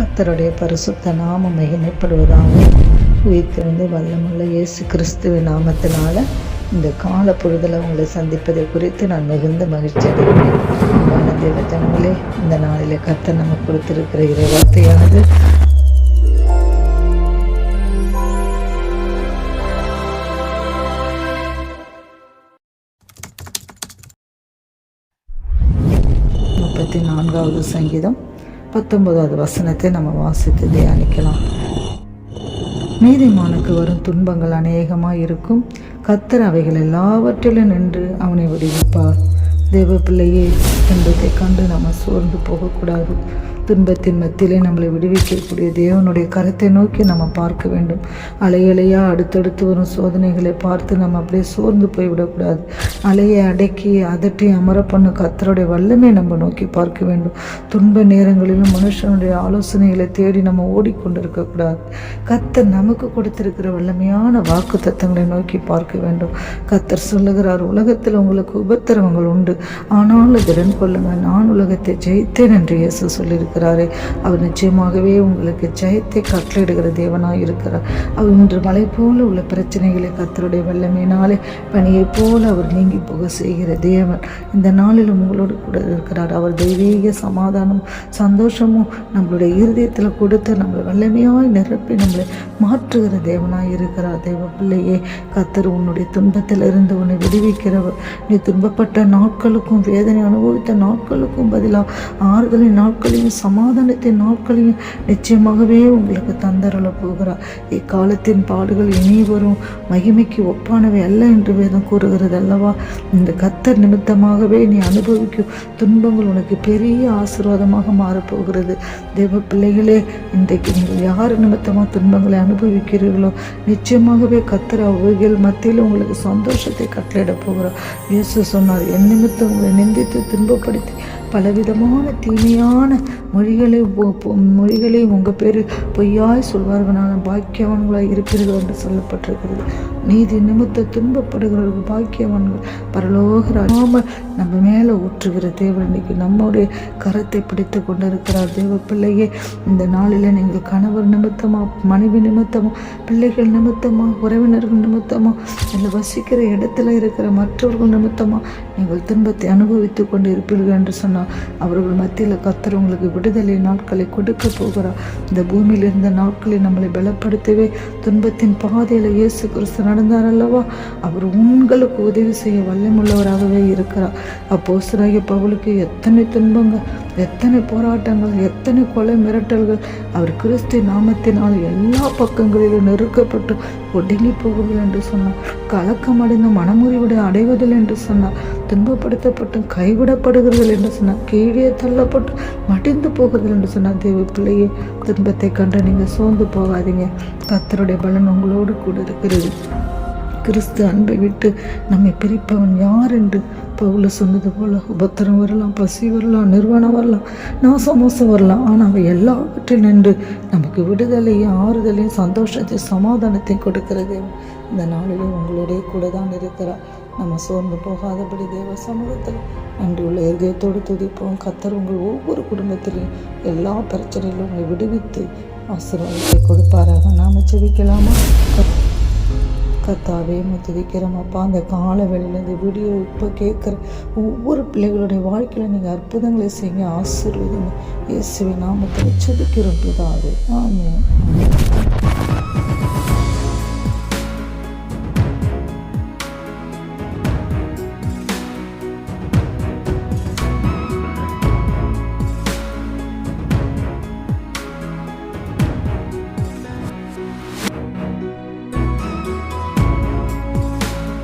கர்த்தருடைய பரிசுத்த நாமம் மகிமைப்படுவதாக. உயிர்த்தெழுந்து வல்லமுள்ள இயேசு கிறிஸ்துவின் நாமத்தினால இந்த கால பொழுதில் உங்களை சந்திப்பதை குறித்து நான் மிகுந்த மகிழ்ச்சி அடைகிறேன். அன்பான தேவ ஜனங்களே, இந்த நாளிலே கர்த்தர் நமக்கு கொடுத்திருக்கிற இறைவார்த்தையானது நான்காவது சங்கீதம் 19வது வசனத்தை நம்ம வாசித்து தியானிக்கலாம். நீதிமானுக்கு வரும் துன்பங்கள் அநேகமாக இருக்கும், கர்த்தர் அவைகள் எல்லாவற்றிலும் நின்று அவனை விடுவிப்பார். தேவ பிள்ளையே, துன்பத்தை கண்டு நம்ம சோர்ந்து போகக்கூடாது. துன்பத்தின் மத்தியிலே நம்மளை விடுவிக்கக்கூடிய தேவனுடைய கரத்தை நோக்கி நம்ம பார்க்க வேண்டும். அலையலையாக அடுத்தடுத்து வரும் சோதனைகளை பார்த்து நம்ம அப்படியே சோர்ந்து போய்விடக்கூடாது. அலையை அடக்கி அதட்டி அமர பண்ண கர்த்தருடைய வல்லமை நம்ம நோக்கி பார்க்க வேண்டும். துன்ப நேரங்களிலும் மனுஷனுடைய ஆலோசனைகளை தேடி நம்ம ஓடிக்கொண்டிருக்கக்கூடாது. கர்த்தர் நமக்கு கொடுத்திருக்கிற வல்லமையான வாக்கு தத்தங்களை நோக்கி பார்க்க வேண்டும். கர்த்தர் சொல்லுகிறார், உலகத்தில் உங்களுக்கு உபத்திரவங்கள் உண்டு, ஆனாலும் திடன் கொள்ளுங்கள், நான் உலகத்தை ஜெயித்தேன் என்று இயேசு சொல்லியிருக்கிறார். அவர் நிச்சயமாகவே உங்களுக்கு ஜெயத்தை கட்டளையிடுகிற தேவனாய் இருக்கிறார். அவர் இன்று மலை போல உள்ள பிரச்சனைகளை கர்த்தருடைய வல்லமையினாலே பனியை போல அவர் நீங்கி போக செய்கிற தேவன் இந்த நாளிலும் உங்களோடு கூட இருக்கிறார். அவர் தெய்வீக சமாதானம் சந்தோஷமும் நம்மளுடைய இருதயத்தில் கொடுத்து நம்மளை வல்லமையாய் நிரப்பி நம்மளை மாற்றுகிற தேவனாய் இருக்கிறார். தேவ பிள்ளையே, கர்த்தர் உன்னுடைய துன்பத்தில் இருந்து உன்னை விடுவிக்கிறவர். நீ துன்பப்பட்ட நாட்களுக்கும் வேதனை அனுபவித்த நாட்களுக்கும் பதிலாக ஆறுதலின் நாட்களையும் சமாதானத்தின் நாட்களையும் நிச்சயமாகவே உங்களுக்கு தந்தரல போகிறார். இக்காலத்தின் பாடுகள் இனி வரும் மகிமைக்கு ஒப்பானவை அல்ல என்று வேதம் கூறுகிறது அல்லவா? இந்த கர்த்தர் நிமித்தமாகவே நீ அனுபவிக்கும் துன்பங்கள் உனக்கு பெரிய ஆசீர்வாதமாக மாறப்போகிறது. தேவ பிள்ளைகளே, இன்றைக்கு நீங்கள் யார் நிமித்தமாக துன்பங்களை அனுபவிக்கிறீர்களோ நிச்சயமாகவே கர்த்தர் அவைகள் மத்தியில் உங்களுக்கு சந்தோஷத்தை கட்டளையிட போகிறார். இயேசு சொன்னார், என் நிமித்தம் உங்களை நிந்தித்து துன்பப்படுத்தி பலவிதமான தீமையான மொழிகளை உங்கள் பேர் பொய்யாய் சொல்வார்களான பாக்கியவான்களாய் இருப்பீர்கள் என்று சொல்லப்பட்டிருக்கிறது. நீதி நிமித்த துன்பப்படுகிறவர்கள் பாக்கியவான்கள். பரலோக ராஜ்யம் நம்ம மேலே ஊற்றுகிற தேவன் இன்னைக்கு நம்முடைய கரத்தை பிடித்து கொண்டிருக்கிறார். தேவ பிள்ளையே, இந்த நாளில் நீங்கள் கணவர் நிமித்தமா, மனைவி நிமித்தமா, பிள்ளைகள் நிமித்தமா, உறவினர்கள் நிமித்தமா, இல்லை வசிக்கிற இடத்துல இருக்கிற மற்றவர்கள் நிமித்தமா நீங்கள் துன்பத்தை அனுபவித்து கொண்டு இருப்பீர்கள் என்று சொன்னார். அவர்கள் மத்தியில் கர்த்தர் உங்களுக்கு விடுதலை நாட்களை கொடுக்க போகிறார். இந்த பூமியில் இருந்த நாட்களை நம்மளை பலப்படுத்தவே துன்பத்தின் பாதையில் இயேசு கிறிஸ்து நடந்தார் அல்லவா? அவர் உங்களுக்கு உதவி செய்ய வல்லமுள்ளவராகவே இருக்கிறார். அப்போஸ்தலனாகிய பவுலுக்கு எத்தனை துன்பங்கள், எத்தனை போராட்டங்கள், எத்தனை கொலை மிரட்டல்கள், அவர் கிறிஸ்து நாமத்தினால் எல்லா பக்கங்களிலும் நெருக்கப்பட்டு ஒடுங்கி போகுங்கள் என்று சொன்னார். கலக்கமடைந்த மனமுறிவுடை அடைவதில் என்று சொன்னார். துன்பப்படுத்தப்பட்டு கைவிடப்படுகிறீர்கள் என்று சொன்னார். கீழே தள்ளப்பட்டு மடிந்து போகுதல் என்று சொன்னார். தேவ பிள்ளையே, துன்பத்தை கண்டு நீங்கள் சோர்ந்து போகாதீங்க. கர்த்தருடைய பலன் உங்களோடு கூட இருக்கிறது. கிறிஸ்து அன்பை விட்டு நம்மை பிரிப்பவன் யார் என்று பவுல் சொன்னது போல, உபத்திரம் வரலாம், பசி வரலாம், நிர்வாணம் வரலாம், நாசமோசம் வரலாம், ஆனால் அவை எல்லாவற்றில் நின்று நமக்கு விடுதலையும் ஆறுதலையும் சந்தோஷத்தையும் சமாதானத்தையும் கொடுக்கிறது. இந்த நாளிலே உங்களுடைய கூட தான் இருக்கிறார். நம்ம சோர்ந்து போகாதபடி தேவ சமூகத்தில் நன்றி உள்ள இதயத்தோடு துதிப்போம். கர்த்தர் உங்கள் ஒவ்வொரு குடும்பத்திலையும் எல்லா பிரச்சனையிலும் உங்களை விடுவித்து ஆசீர்வாதத்தை கொடுப்பாராக. நாம் ஜெபிக்கலாமா? கர்த்தாவே, துதிக்கிறோமப்பா. அந்த கால வேளையில் இந்த வீடியோ இப்போ கேட்குற ஒவ்வொரு பிள்ளைகளுடைய வாழ்க்கையில் நீங்கள் அற்புதங்களை செய்ய ஆசீர்வதிங்க. இயேசுவின் நாமத்தில் ஜெபிக்கிறோம் பிதாவே, ஆமென்.